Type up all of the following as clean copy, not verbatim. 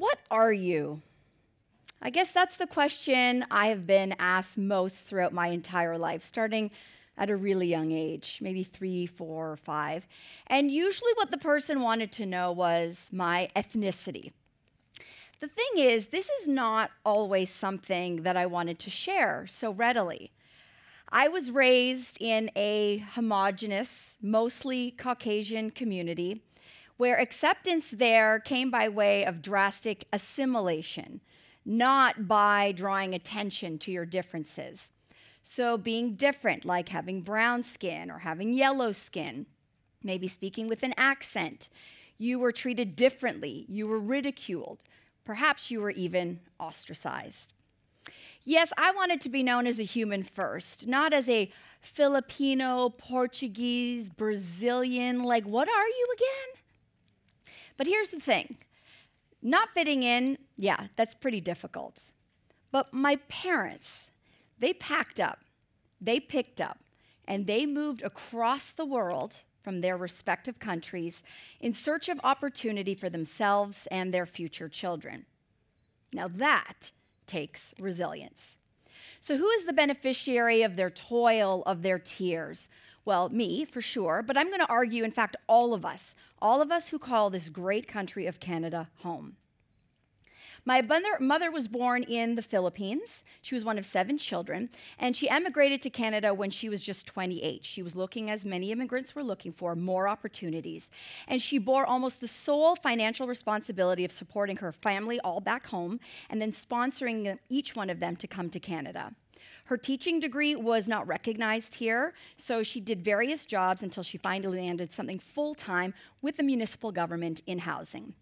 What are you? I guess that's the question I have been asked most throughout my entire life, starting at a really young age, maybe 3, 4, or 5. And usually what the person wanted to know was my ethnicity. The thing is, this is not always something that I wanted to share so readily. I was raised in a homogenous, mostly Caucasian community where acceptance there came by way of drastic assimilation, not by drawing attention to your differences. So being different, like having brown skin or having yellow skin, maybe speaking with an accent, you were treated differently, you were ridiculed, perhaps you were even ostracized. Yes, I wanted to be known as a human first, not as a Filipino, Portuguese, Brazilian, like what are you again? But here's the thing, not fitting in, yeah, that's pretty difficult. But my parents, they packed up, they picked up, and they moved across the world from their respective countries in search of opportunity for themselves and their future children. Now that takes resilience. So who is the beneficiary of their toil, of their tears? Well, me, for sure, but I'm going to argue, in fact, all of us who call this great country of Canada home. My mother was born in the Philippines. She was one of 7 children, and she emigrated to Canada when she was just 28. She was looking, as many immigrants were looking for, more opportunities. And she bore almost the sole financial responsibility of supporting her family all back home and then sponsoring each one of them to come to Canada. Her teaching degree was not recognized here, so she did various jobs until she finally landed something full-time with the municipal government in housing.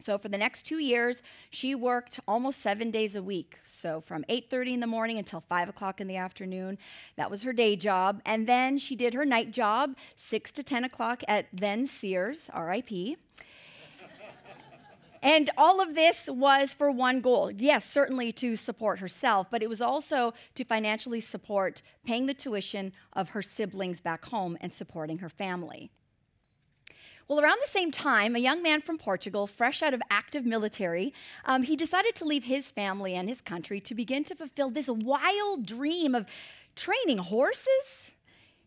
So for the next 2 years, she worked almost 7 days a week. So from 8:30 in the morning until 5 o'clock in the afternoon. That was her day job. And then she did her night job, 6 to 10 o'clock at then Sears, RIP. And all of this was for one goal. Yes, certainly to support herself, but it was also to financially support paying the tuition of her siblings back home and supporting her family. Well, around the same time, a young man from Portugal, fresh out of active military, he decided to leave his family and his country to begin to fulfill this wild dream of training horses.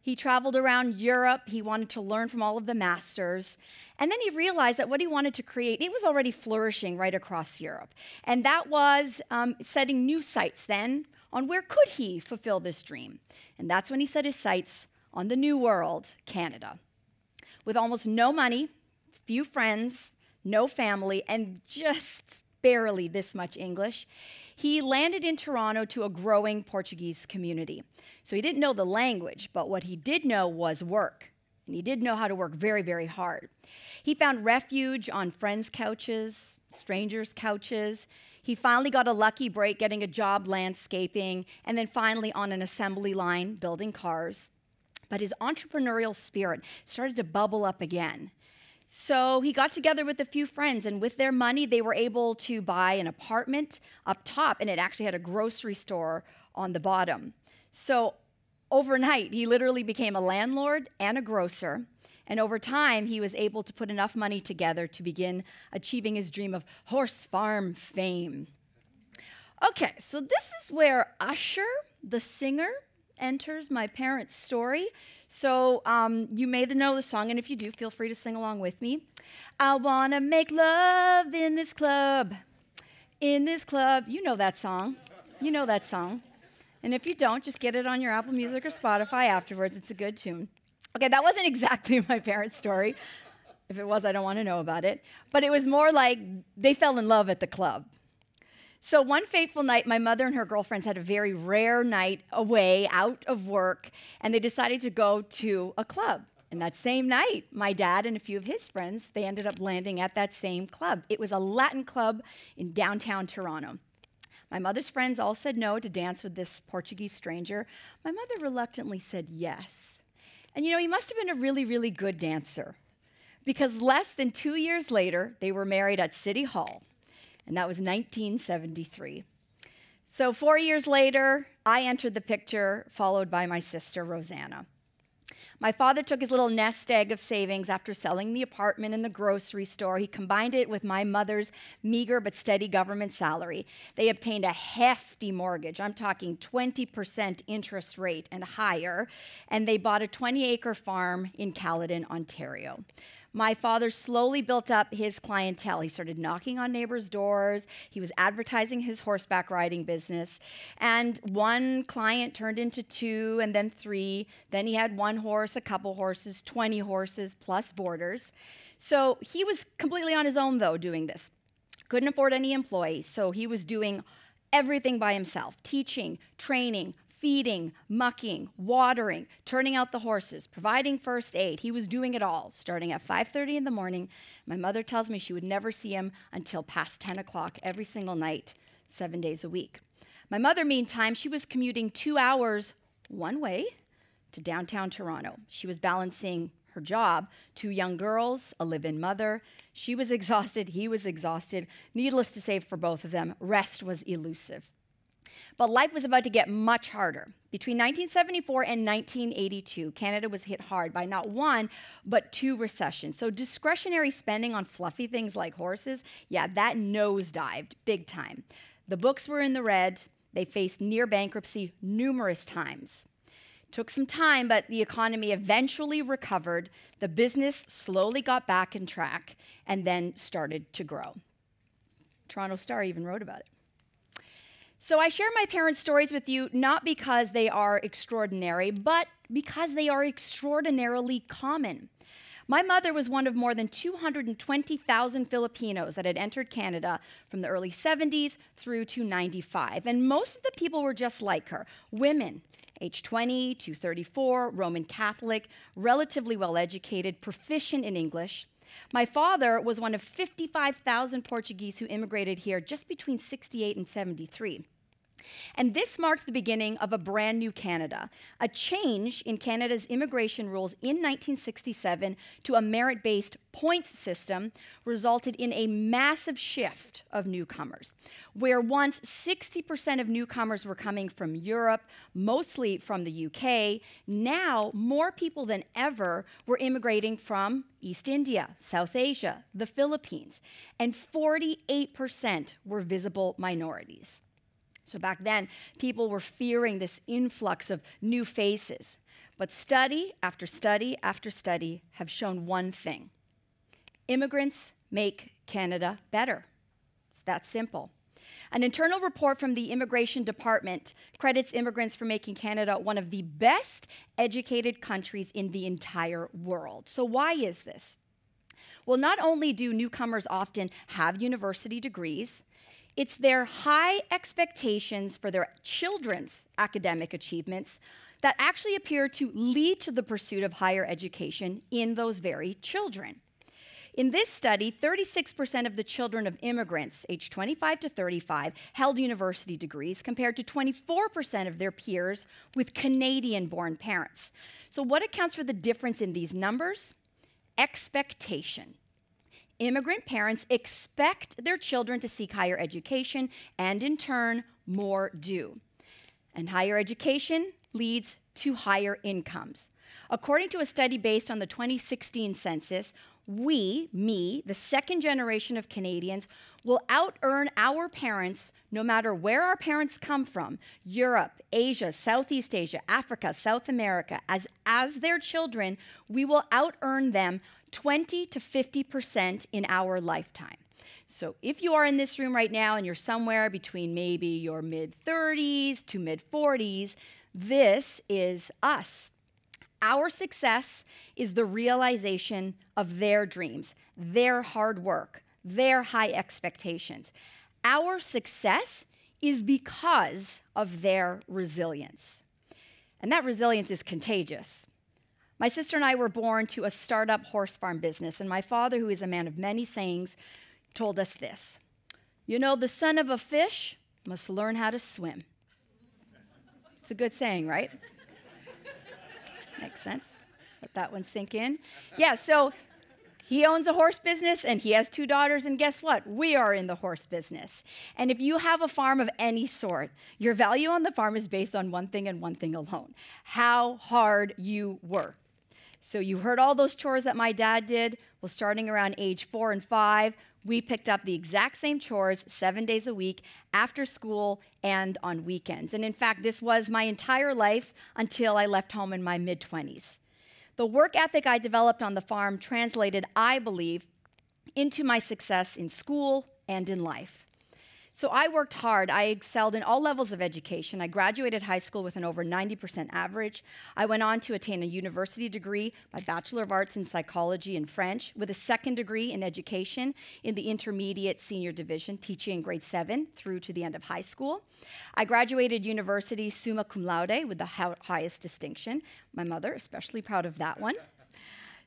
He traveled around Europe. He wanted to learn from all of the masters. And then he realized that what he wanted to create, it was already flourishing right across Europe. And that was setting new sights then on where could he fulfill this dream. And that's when he set his sights on the new world, Canada. With almost no money, few friends, no family, and just barely this much English, he landed in Toronto to a growing Portuguese community. So he didn't know the language, but what he did know was work. And he did know how to work very, very hard. He found refuge on friends' couches, strangers' couches. He finally got a lucky break getting a job landscaping, and then finally on an assembly line building cars. But his entrepreneurial spirit started to bubble up again. So he got together with a few friends, and with their money, they were able to buy an apartment up top, and it actually had a grocery store on the bottom. So overnight, he literally became a landlord and a grocer, and over time, he was able to put enough money together to begin achieving his dream of horse farm fame. Okay, so this is where Usher, the singer, enters my parents' story. So you may know the song, and if you do, feel free to sing along with me. I want to make love in this club, in this club. You know that song. You know that song. And if you don't, just get it on your Apple Music or Spotify afterwards. It's a good tune. Okay, that wasn't exactly my parents' story. If it was, I don't want to know about it. But it was more like they fell in love at the club. So one fateful night, my mother and her girlfriends had a very rare night away, out of work, and they decided to go to a club. And that same night, my dad and a few of his friends, they ended up landing at that same club. It was a Latin club in downtown Toronto. My mother's friends all said no to dance with this Portuguese stranger. My mother reluctantly said yes. And you know, he must have been a really, really good dancer, because less than 2 years later, they were married at City Hall. And that was 1973. So 4 years later, I entered the picture, followed by my sister, Rosanna. My father took his little nest egg of savings after selling the apartment and the grocery store. He combined it with my mother's meager but steady government salary. They obtained a hefty mortgage. I'm talking 20% interest rate and higher. And they bought a 20-acre farm in Caledon, Ontario. My father slowly built up his clientele. He started knocking on neighbors' doors. He was advertising his horseback riding business. And one client turned into 2 and then 3. Then he had 1 horse, a couple horses, 20 horses, plus boarders. So he was completely on his own, though, doing this. Couldn't afford any employees, so he was doing everything by himself, teaching, training, feeding, mucking, watering, turning out the horses, providing first aid. He was doing it all, starting at 5:30 in the morning. My mother tells me she would never see him until past 10 o'clock every single night, 7 days a week. My mother, meantime, she was commuting 2 hours one way to downtown Toronto. She was balancing her job, 2 young girls, a live-in mother. She was exhausted, he was exhausted. Needless to say, for both of them, rest was elusive. But life was about to get much harder. Between 1974 and 1982, Canada was hit hard by not 1, but 2 recessions. So discretionary spending on fluffy things like horses, yeah, that nosedived big time. The books were in the red. They faced near bankruptcy numerous times. Took some time, but the economy eventually recovered. The business slowly got back on track and then started to grow. Toronto Star even wrote about it. So I share my parents' stories with you not because they are extraordinary, but because they are extraordinarily common. My mother was one of more than 220,000 Filipinos that had entered Canada from the early 70s through to 95. And most of the people were just like her, women, age 20 to 34, Roman Catholic, relatively well-educated, proficient in English. My father was one of 55,000 Portuguese who immigrated here just between 68 and 73. And this marked the beginning of a brand new Canada. A change in Canada's immigration rules in 1967 to a merit-based points system resulted in a massive shift of newcomers. Where once 60% of newcomers were coming from Europe, mostly from the UK, now more people than ever were immigrating from East India, South Asia, the Philippines, and 48% were visible minorities. So back then, people were fearing this influx of new faces. But study after study after study have shown one thing. Immigrants make Canada better. It's that simple. An internal report from the Immigration Department credits immigrants for making Canada one of the best educated countries in the entire world. So why is this? Well, not only do newcomers often have university degrees, it's their high expectations for their children's academic achievements that actually appear to lead to the pursuit of higher education in those very children. In this study, 36% of the children of immigrants aged 25 to 35 held university degrees compared to 24% of their peers with Canadian-born parents. So what accounts for the difference in these numbers? Expectation. Immigrant parents expect their children to seek higher education, and in turn, more do. And higher education leads to higher incomes. According to a study based on the 2016 census, we, the second generation of Canadians, will out-earn our parents no matter where our parents come from, Europe, Asia, Southeast Asia, Africa, South America. As their children, we will out-earn them 20 to 50% in our lifetime. So if you are in this room right now and you're somewhere between maybe your mid-30s to mid-40s, this is us. Our success is the realization of their dreams, their hard work, their high expectations. Our success is because of their resilience. And that resilience is contagious. My sister and I were born to a startup horse farm business, and my father, who is a man of many sayings, told us this. You know, the son of a fish must learn how to swim. It's a good saying, right? Makes sense. Let that one sink in. Yeah, so he owns a horse business, and he has 2 daughters, and guess what? We are in the horse business. And if you have a farm of any sort, your value on the farm is based on one thing and one thing alone: how hard you work. So you heard all those chores that my dad did. Well, starting around age 4 and 5, we picked up the exact same chores 7 days a week, after school and on weekends. And in fact, this was my entire life until I left home in my mid-20s. The work ethic I developed on the farm translated, I believe, into my success in school and in life. So I worked hard. I excelled in all levels of education. I graduated high school with an over 90% average. I went on to attain a university degree, my Bachelor of Arts in Psychology and French, with a second degree in education in the intermediate senior division, teaching in grade 7 through to the end of high school. I graduated university summa cum laude with the highest distinction. My mother, especially proud of that one.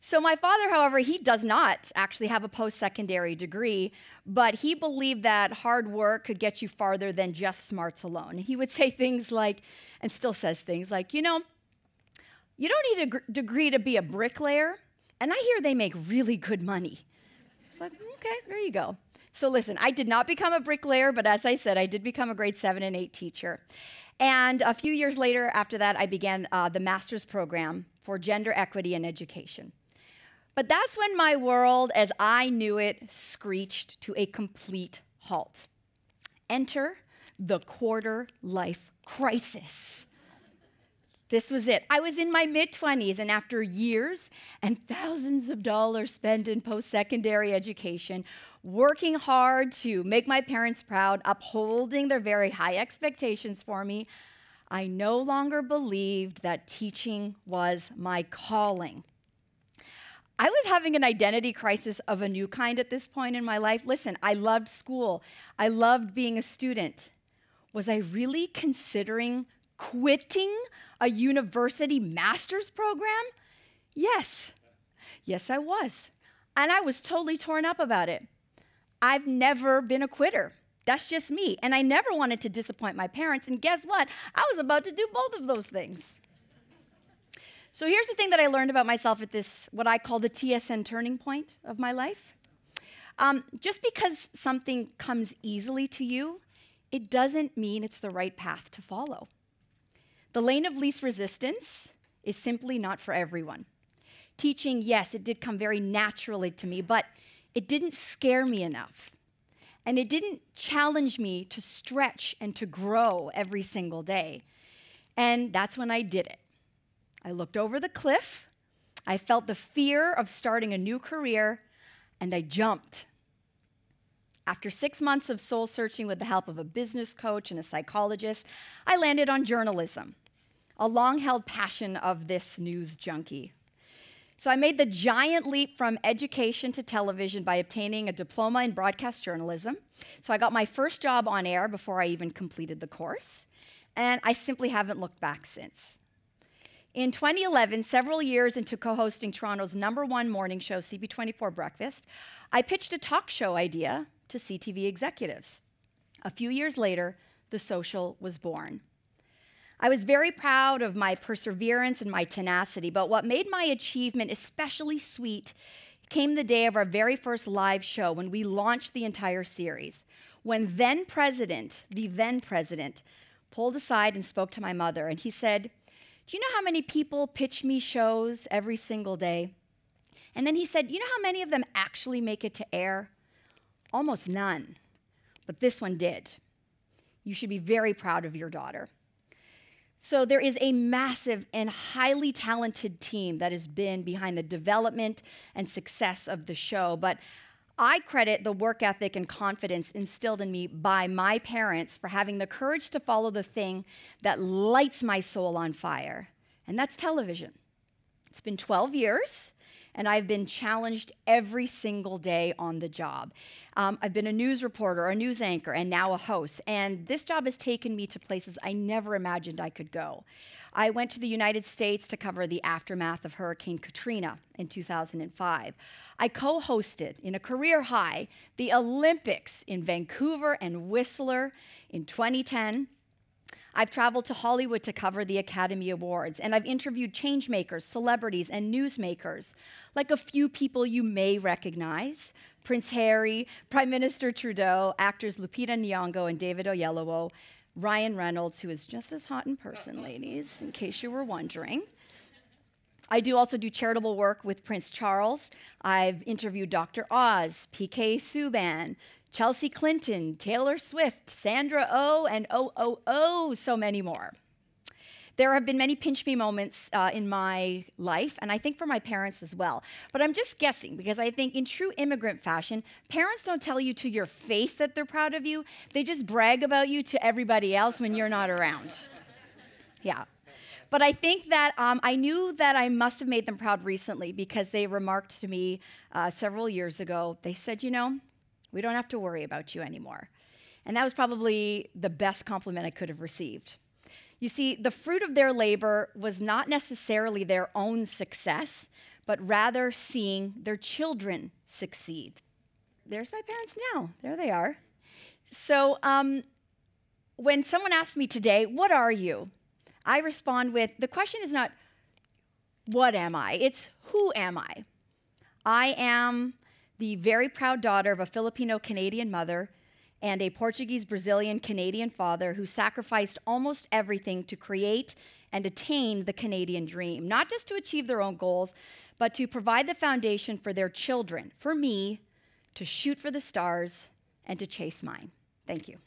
So my father, however, he does not actually have a post-secondary degree, but he believed that hard work could get you farther than just smarts alone. He would say things like, and still says things like, you know, you don't need a degree to be a bricklayer, and I hear they make really good money. It's like, okay, there you go. So listen, I did not become a bricklayer, but as I said, I did become a grade 7 and 8 teacher. And a few years later after that, I began the master's program for gender equity in education. But that's when my world, as I knew it, screeched to a complete halt. Enter the quarter-life crisis. This was it. I was in my mid-20s, and after years and thousands of dollars spent in post-secondary education, working hard to make my parents proud, upholding their very high expectations for me, I no longer believed that teaching was my calling. I was having an identity crisis of a new kind at this point in my life. Listen, I loved school. I loved being a student. Was I really considering quitting a university master's program? Yes. Yes, I was. And I was totally torn up about it. I've never been a quitter. That's just me. And I never wanted to disappoint my parents. And guess what? I was about to do both of those things. So here's the thing that I learned about myself at this, what I call the TSN turning point of my life. Just because something comes easily to you, it doesn't mean it's the right path to follow. The lane of least resistance is simply not for everyone. Teaching, yes, it did come very naturally to me, but it didn't scare me enough. And it didn't challenge me to stretch and to grow every single day. And that's when I did it. I looked over the cliff, I felt the fear of starting a new career, and I jumped. After 6 months of soul searching with the help of a business coach and a psychologist, I landed on journalism, a long-held passion of this news junkie. So I made the giant leap from education to television by obtaining a diploma in broadcast journalism. So I got my first job on air before I even completed the course, and I simply haven't looked back since. In 2011, several years into co-hosting Toronto's #1 morning show, CP24 Breakfast, I pitched a talk show idea to CTV executives. A few years later, The Social was born. I was very proud of my perseverance and my tenacity, but what made my achievement especially sweet came the day of our very first live show when we launched the entire series, when the then president, pulled aside and spoke to my mother, and he said, "Do you know how many people pitch me shows every single day?" And then he said, "You know how many of them actually make it to air? Almost none. But this one did. You should be very proud of your daughter." So there is a massive and highly talented team that has been behind the development and success of the show, but I credit the work ethic and confidence instilled in me by my parents for having the courage to follow the thing that lights my soul on fire, and that's television. It's been 12 years, and I've been challenged every single day on the job. I've been a news reporter, a news anchor, and now a host, and this job has taken me to places I never imagined I could go. I went to the United States to cover the aftermath of Hurricane Katrina in 2005. I co-hosted, in a career high, the Olympics in Vancouver and Whistler in 2010. I've traveled to Hollywood to cover the Academy Awards, and I've interviewed changemakers, celebrities, and newsmakers, like a few people you may recognize: Prince Harry, Prime Minister Trudeau, actors Lupita Nyong'o and David Oyelowo, Ryan Reynolds, who is just as hot in person, ladies, in case you were wondering. I do also do charitable work with Prince Charles. I've interviewed Dr. Oz, PK Subban, Chelsea Clinton, Taylor Swift, Sandra Oh, and so many more. There have been many pinch me moments in my life, and I think for my parents as well. But I'm just guessing, because I think in true immigrant fashion, parents don't tell you to your face that they're proud of you. They just brag about you to everybody else when you're not around. Yeah. But I think that I knew that I must have made them proud recently, because they remarked to me several years ago, they said, you know, we don't have to worry about you anymore. And that was probably the best compliment I could have received. You see, the fruit of their labor was not necessarily their own success, but rather seeing their children succeed. There's my parents now. There they are. So when someone asks me today, what are you? I respond with, the question is not, what am I? It's, who am I? I am the very proud daughter of a Filipino-Canadian mother and a Portuguese-Brazilian-Canadian father who sacrificed almost everything to create and attain the Canadian dream, not just to achieve their own goals, but to provide the foundation for their children, for me, to shoot for the stars and to chase mine. Thank you.